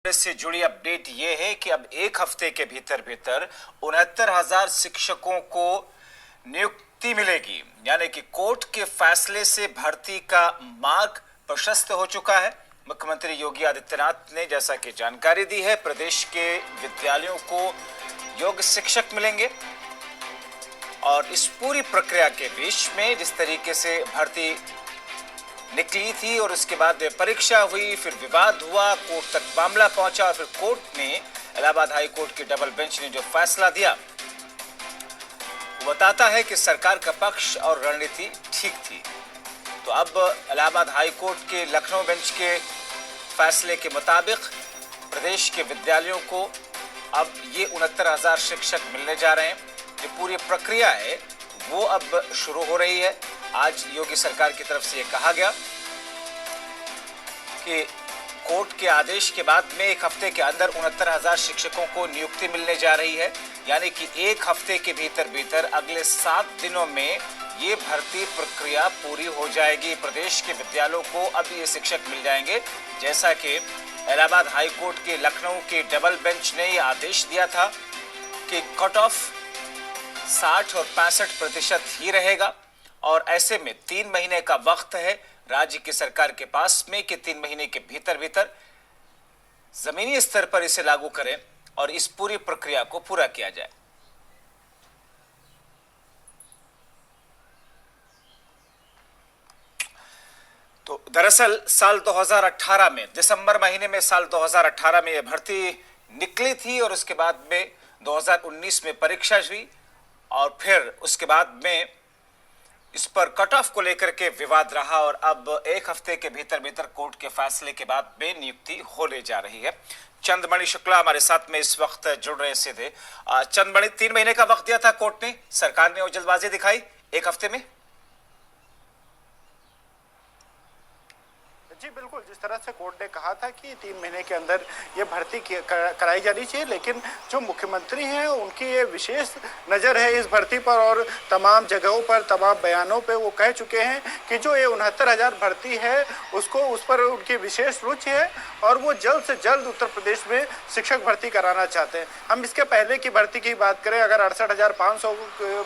से जुड़ी अपडेट ये है कि अब एक हफ्ते के भीतर भीतर 69,000 शिक्षकों को नियुक्ति मिलेगी। यानी कि कोर्ट के फैसले से भर्ती का मार्ग प्रशस्त हो चुका है। मुख्यमंत्री योगी आदित्यनाथ ने जैसा कि जानकारी दी है, प्रदेश के विद्यालयों को योग्य शिक्षक मिलेंगे और इस पूरी प्रक्रिया के बीच में जिस तरीके से भर्ती निकली थी और उसके बाद परीक्षा हुई, फिर विवाद हुआ, कोर्ट तक मामला पहुंचा और फिर कोर्ट ने, इलाहाबाद हाई कोर्ट की डबल बेंच ने जो फैसला दिया वो बताता है कि सरकार का पक्ष और रणनीति ठीक थी। तो अब इलाहाबाद हाई कोर्ट के लखनऊ बेंच के फैसले के मुताबिक प्रदेश के विद्यालयों को अब ये 69,000 शिक्षक मिलने जा रहे हैं। जो पूरी प्रक्रिया है वो अब शुरू हो रही है। आज योगी सरकार की तरफ से ये कहा गया कि कोर्ट के आदेश के बाद में एक हफ्ते के अंदर 69,000 शिक्षकों को नियुक्ति मिलने जा रही है। यानी कि एक हफ्ते के भीतर भीतर अगले 7 दिनों में ये भर्ती प्रक्रिया पूरी हो जाएगी। प्रदेश के विद्यालयों को अब ये शिक्षक मिल जाएंगे, जैसा कि इलाहाबाद हाई कोर्ट के लखनऊ के डबल बेंच ने ये आदेश दिया था कि कट ऑफ 60 और 65% ही रहेगा। और ऐसे में 3 महीने का वक्त है राज्य की सरकार के पास में कि 3 महीने के भीतर भीतर जमीनी स्तर पर इसे लागू करें और इस पूरी प्रक्रिया को पूरा किया जाए। तो दरअसल साल 2018 में, दिसंबर महीने में साल 2018 में यह भर्ती निकली थी और उसके बाद में 2019 में परीक्षा हुई और फिर उसके बाद में इस पर कट ऑफ को लेकर के विवाद रहा और अब एक हफ्ते के भीतर भीतर कोर्ट के फैसले के बाद नियुक्ति होने जा रही है। चंद्रमणि शुक्ला हमारे साथ में इस वक्त जुड़ रहे सीधे। चंद्रमणि, 3 महीने का वक्त दिया था कोर्ट ने, सरकार ने वो जल्दबाजी दिखाई एक हफ्ते में। जी बिल्कुल, जिस तरह से कोर्ट ने कहा था कि 3 महीने के अंदर ये भर्ती कराई जानी चाहिए, लेकिन जो मुख्यमंत्री हैं उनकी ये विशेष नज़र है इस भर्ती पर और तमाम जगहों पर, तमाम बयानों पे वो कह चुके हैं कि जो ये 69,000 भर्ती है उसको, उस पर उनकी विशेष रुचि है और वो जल्द से जल्द उत्तर प्रदेश में शिक्षक भर्ती कराना चाहते हैं। हम इसके पहले की भर्ती की बात करें, अगर 68,500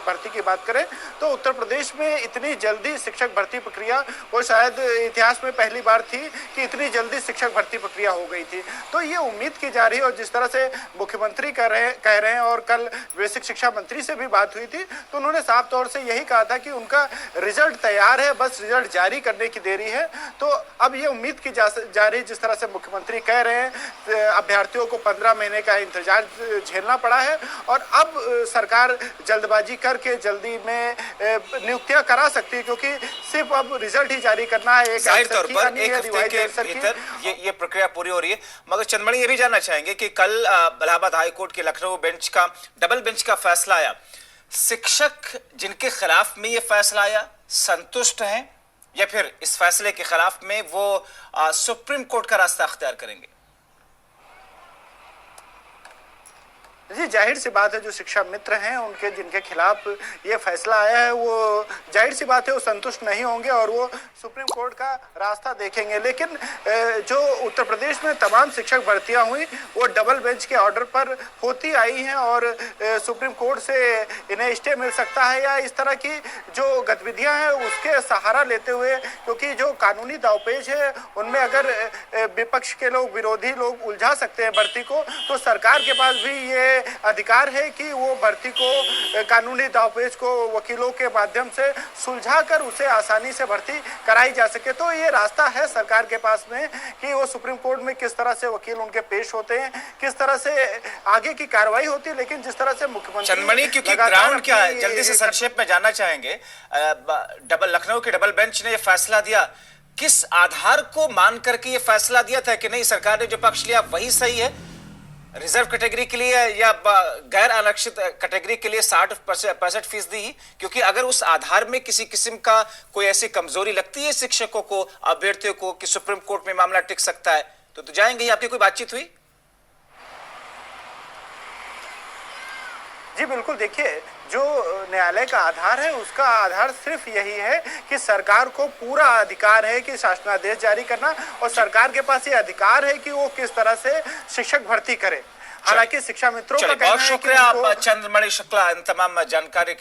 भर्ती की बात करें तो उत्तर प्रदेश में इतनी जल्दी शिक्षक भर्ती प्रक्रिया वो शायद इतिहास में पहली बार थी कि इतनी जल्दी शिक्षक भर्ती प्रक्रिया हो गई थी। तो ये उम्मीद की जा रही है और जिस तरह से मुख्यमंत्री कह रहे हैं और कल बेसिक शिक्षा मंत्री से भी बात हुई थी तो उन्होंने साफ तौर से यही कहा था कि उनका रिजल्ट तैयार है, बस रिजल्ट जारी करने की देरी है। तो अब ये उम्मीद की जा रही, जिस तरह से मुख्यमंत्री कह रहे हैं, अभ्यर्थियों को 15 महीने का इंतजार झेलना पड़ा है और अब सरकार जल्दबाजी करके जल्दी में नियुक्तियां करा सकती है, क्योंकि सिर्फ अब रिजल्ट ही जारी करना है। जाहिर तौर पर एक हफ्ते के भीतर ये प्रक्रिया पूरी हो रही है। मगर चंद्रमणि, ये भी जानना चाहेंगे कि कल इलाहाबाद हाई कोर्ट के लखनऊ बेंच का, डबल बेंच का फैसला आया, शिक्षक जिनके खिलाफ में ये फैसला आया संतुष्ट हैं या फिर इस फैसले के खिलाफ में वो सुप्रीम कोर्ट का रास्ता अख्तियार करेंगे? जी जाहिर सी बात है, जो शिक्षा मित्र हैं उनके, जिनके खिलाफ ये फैसला आया है, वो जाहिर सी बात है वो संतुष्ट नहीं होंगे और वो सुप्रीम कोर्ट का रास्ता देखेंगे। लेकिन जो उत्तर प्रदेश में तमाम शिक्षक भर्तियां हुई वो डबल बेंच के ऑर्डर पर होती आई हैं और सुप्रीम कोर्ट से इन्हें स्टे मिल सकता है या इस तरह की जो गतिविधियां हैं उसके सहारा लेते हुए, क्योंकि जो कानूनी दावपेच है उनमें अगर विपक्ष के लोग, विरोधी लोग उलझा सकते हैं भर्ती को, तो सरकार के पास भी ये अधिकार है कि वो भर्ती को, कानूनी दावपेच को वकीलों के माध्यम से सुलझाकर उसे आसानी से भर्ती कराई जा सके। तो ये रास्ता है सरकार के पास में कि वो सुप्रीम कोर्ट में किस तरह से वकील उनके पेश होते हैं, किस तरह से आगे की कार्रवाई होती है। लेकिन जिस तरह से मुख्यमंत्री, चंद्रमणि, क्योंकि ग्राउंड क्या है, जल्दी से संक्षेप में जानना चाहेंगे। लखनऊ के डबल बेंच ने यह फैसला दिया, किस आधार को मान करके ये फैसला दिया था कि नहीं, सरकार ने जो पक्ष लिया वही सही है, रिजर्व कैटेगरी के लिए या गैर आरक्षित कैटेगरी के लिए 60-65% ही? क्योंकि अगर उस आधार में किसी किस्म का कोई ऐसी कमजोरी लगती है शिक्षकों को, अभ्यर्थियों को, कि सुप्रीम कोर्ट में मामला टिक सकता है, तो जाएंगे। आपकी कोई बातचीत हुई? जी बिल्कुल, देखिए जो न्यायालय का आधार है उसका आधार सिर्फ यही है कि सरकार को पूरा अधिकार है कि शासनादेश जारी करना, और सरकार के पास ये अधिकार है कि वो किस तरह से शिक्षक भर्ती करे। हालांकि शिक्षा मित्रों का चलिए, कहना बहुत है कि शुक्रिया उनको चंद्रमणि शुक्ला इन तमाम जानकारी